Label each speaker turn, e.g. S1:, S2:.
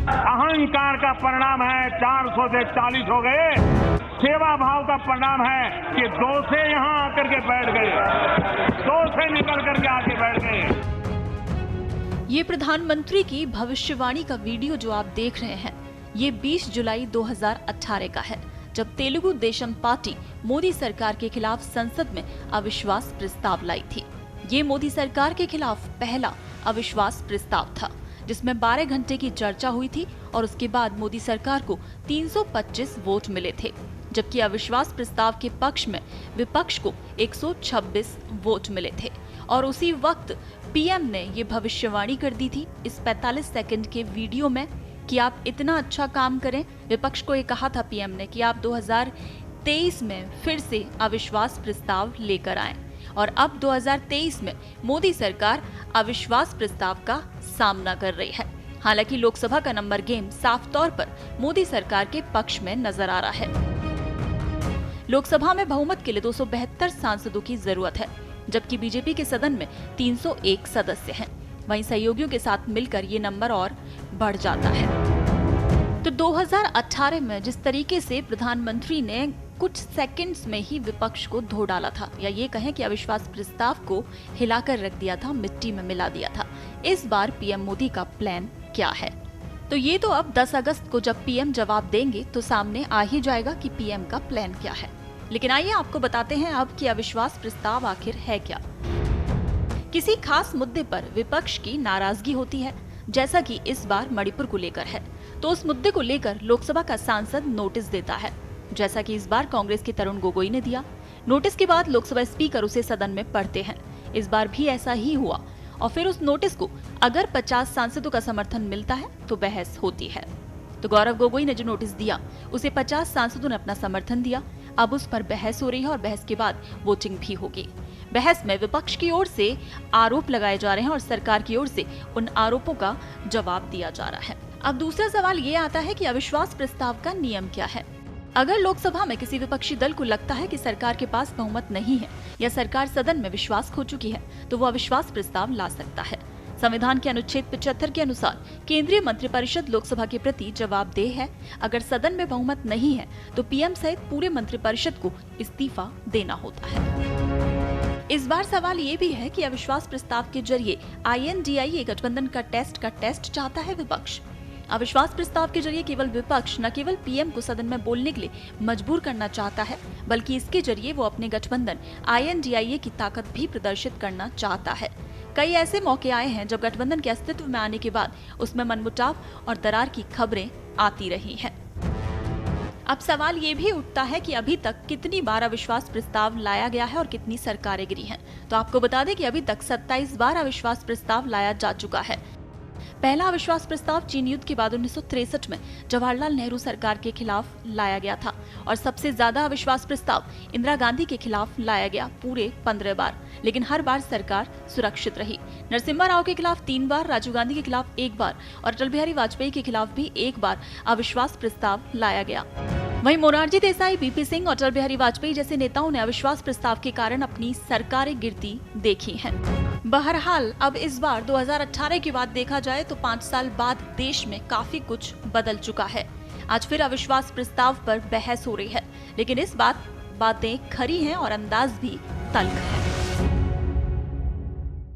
S1: अहंकार का परिणाम है 400 से 40 हो गए। सेवा भाव का परिणाम है कि 2 से यहाँ आकर के बैठ गए, 2 से निकल करके आके बैठ गए।
S2: ये प्रधानमंत्री की भविष्यवाणी का वीडियो जो आप देख रहे हैं, ये 20 जुलाई 2018 का है, जब तेलुगु देशम पार्टी मोदी सरकार के खिलाफ संसद में अविश्वास प्रस्ताव लाई थी। ये मोदी सरकार के खिलाफ पहला अविश्वास प्रस्ताव था, जिसमें 12 घंटे की चर्चा हुई थी और उसके बाद मोदी सरकार को 325 वोट मिले थे, जबकि अविश्वास प्रस्ताव के पक्ष में विपक्ष को 126 वोट मिले थे। और उसी वक्त पीएम ने ये भविष्यवाणी कर दी थी इस 45 सेकंड के वीडियो में कि आप इतना अच्छा काम करें। विपक्ष को ये कहा था पीएम ने कि आप 2023 में फिर से अविश्वास प्रस्ताव लेकर आएं, और अब 2023 में मोदी सरकार अविश्वास प्रस्ताव का सामना कर रही है। हालांकि लोकसभा का नंबर गेम साफ तौर पर मोदी सरकार के पक्ष में नजर आ रहा है। लोकसभा में बहुमत के लिए 272 सांसदों की जरूरत है, जबकि बीजेपी के सदन में 301 सदस्य हैं। वहीं सहयोगियों के साथ मिलकर ये नंबर और बढ़ जाता है। तो 2018 में जिस तरीके से प्रधानमंत्री ने कुछ सेकंड्स में ही विपक्ष को धो डाला था, या ये कहें कि अविश्वास प्रस्ताव को हिलाकर रख दिया था, मिट्टी में मिला दिया था, इस बार पीएम मोदी का प्लान क्या है? तो ये तो अब 10 अगस्त को जब पीएम जवाब देंगे तो सामने आ ही जाएगा कि पीएम का प्लान क्या है। लेकिन आइए आपको बताते हैं अब कि अविश्वास प्रस्ताव आखिर है क्या। किसी खास मुद्दे पर विपक्ष की नाराजगी होती है, जैसा कि इस बार मणिपुर को लेकर है, तो उस मुद्दे को लेकर लोकसभा का सांसद नोटिस देता है, जैसा कि इस बार कांग्रेस के तरुण गोगोई ने दिया। नोटिस के बाद लोकसभा स्पीकर उसे सदन में पढ़ते हैं। इस बार भी ऐसा ही हुआ, और फिर उस नोटिस को अगर 50 सांसदों का समर्थन मिलता है तो बहस होती है। तो गौरव गोगोई ने जो नोटिस दिया उसे 50 सांसदों ने अपना समर्थन दिया। अब उस पर बहस हो रही है और बहस के बाद वोटिंग भी होगी। बहस में विपक्ष की ओर से आरोप लगाए जा रहे हैं और सरकार की ओर से उन आरोपों का जवाब दिया जा रहा है। अब दूसरा सवाल ये आता है कि अविश्वास प्रस्ताव का नियम क्या है। अगर लोकसभा में किसी विपक्षी दल को लगता है कि सरकार के पास बहुमत नहीं है या सरकार सदन में विश्वास खो चुकी है, तो वो अविश्वास प्रस्ताव ला सकता है। संविधान के अनुच्छेद 75 के अनुसार केंद्रीय मंत्रिपरिषद लोकसभा के प्रति जवाबदेह है। अगर सदन में बहुमत नहीं है तो पीएम सहित पूरे मंत्रिपरिषद को इस्तीफा देना होता है। इस बार सवाल ये भी है कि अविश्वास प्रस्ताव के जरिए INDIA गठबंधन का टेस्ट चाहता है विपक्ष। अविश्वास प्रस्ताव के जरिए केवल विपक्ष न केवल पीएम को सदन में बोलने के लिए मजबूर करना चाहता है, बल्कि इसके जरिए वो अपने गठबंधन INDIA की ताकत भी प्रदर्शित करना चाहता है। कई ऐसे मौके आए हैं जब गठबंधन के अस्तित्व में आने के बाद उसमें मनमुटाव और दरार की खबरें आती रही हैं। अब सवाल ये भी उठता है कि अभी तक कितनी बार अविश्वास प्रस्ताव लाया गया है और कितनी सरकारें गिरी हैं। तो आपको बता दें कि अभी तक 27 बार अविश्वास प्रस्ताव लाया जा चुका है। पहला अविश्वास प्रस्ताव चीन युद्ध के बाद 1963 में जवाहरलाल नेहरू सरकार के खिलाफ लाया गया था, और सबसे ज्यादा अविश्वास प्रस्ताव इंदिरा गांधी के खिलाफ लाया गया, पूरे 15 बार। लेकिन हर बार सरकार सुरक्षित रही। नरसिम्हा राव के खिलाफ 3 बार, राजीव गांधी के खिलाफ 1 बार और अटल बिहारी वाजपेयी के खिलाफ भी 1 बार अविश्वास प्रस्ताव लाया गया। वहीं मोरारजी देसाई, बीपी सिंह और अटल बिहारी वाजपेयी जैसे नेताओं ने अविश्वास प्रस्ताव के कारण अपनी सरकारें गिरती देखी हैं। बहरहाल अब इस बार 2018 की बात देखा जाए तो 5 साल बाद देश में काफी कुछ बदल चुका है। आज फिर अविश्वास प्रस्ताव पर बहस हो रही है, लेकिन इस बात बातें खरी हैं और अंदाज भी तल्ख है।